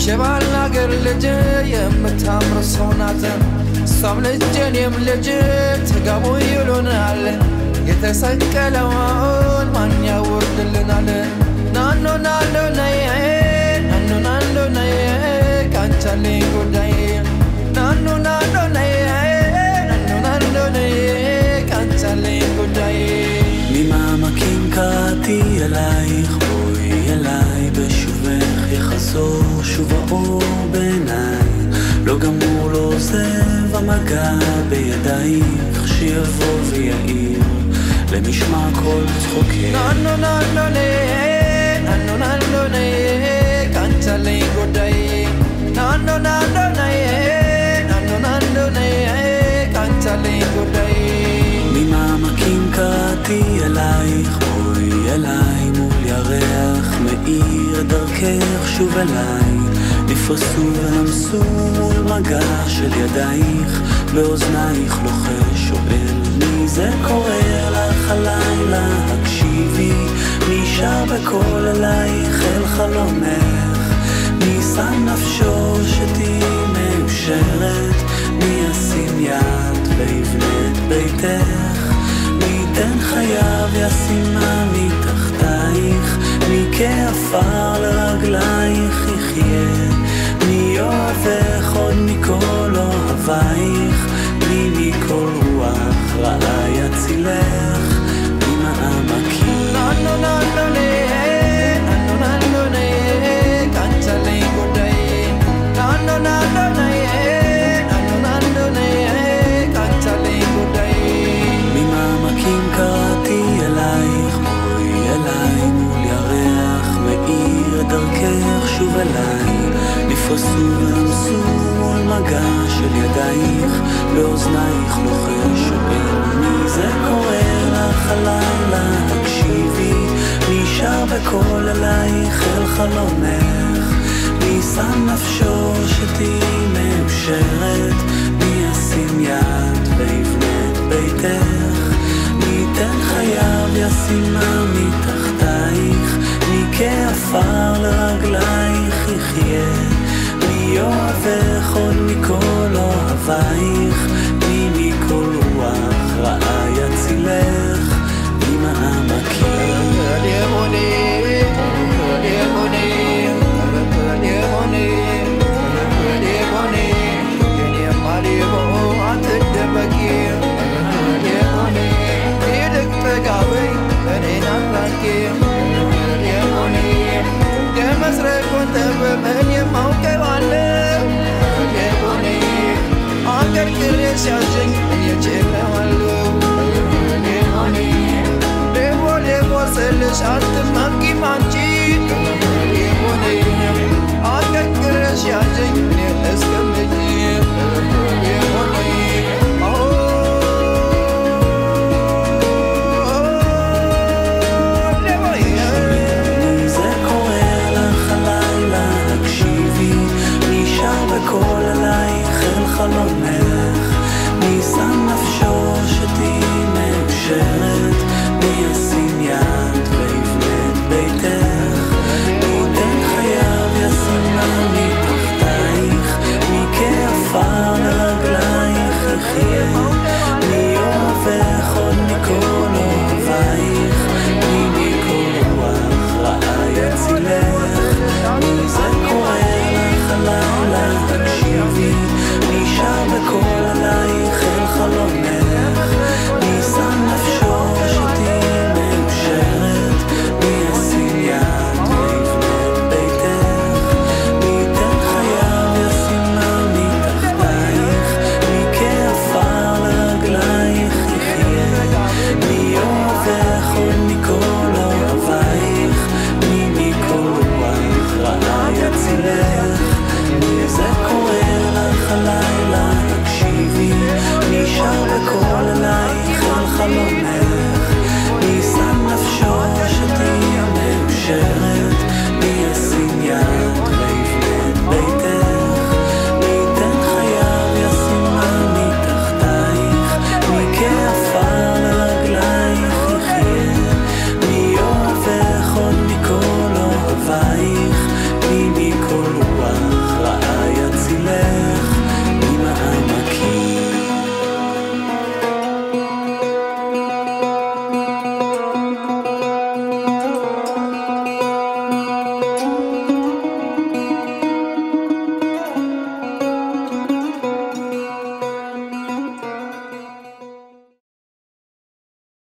شبالنا قرلجي يمتامر صوناتن صاملجين يملجي تقابو يلونالن يتسكلون من يورد لنالن نانو نانو نيه نانو نانو نيه كانتالي قداي نانو نانو نيه نانو نانو نيه كانتالي قداي مما مكינקתי אלייך בואי אליי בשובך יחזור שוב האור בעיניי לא גמור לא עוזב המגע בידייך שיבוא ויעיר למשמע כל צחוקך ננו ננו נה ננו ננו נה קנצלי גודאי ננו ננו נה ננו ננו נה קנצלי גודאי ממה מכינקתי אלייך בואי אליי מול ירח מאיר דרכך שוב אליי נפרסו ונמסו מול מגע של ידייך באוזנייך לוחש שואל מי זה קורא לך הלילה הקשיבי מי שר בקול אלייך אל חלומך מי שם נפשו שתהי מאושרת מי ישים יד ויבנה את ביתך מי ייתן חייו ישימה מתחתייך מי כעפר לרגלייך יחיה מי אוהבך עוד מכל אוהבייך מי מכל רוח רעה יצילך ממעמקים ננו ננו נה ננו ננו נה קנצלי גודאי ננו ננו נה ננו ננו נה קנצלי גודאי ממעמקים קראתי אלייך בואי אליי מול ירח מאיר דרכך שוב אליי נפרסו ונמסו מול מגע של ידייך באוזנייך לוחש שואל מי זה קורא לך הלילה הקשיבי מי שר בקול אלייך אל חלומך מי שם נפשו שתהי מאושרת מי ישים יד ויבנה את ביתך מי ייתן חייו ישימה מתחתייך מי כעפר לרגלייך יחיה מי אוהבך עוד מכל אוהבייך מי מכל רוח רעה יצילך ממעמקים مسرح كنت بمن يموت وعلم ליבי נשאר בכל עלייך על חלומך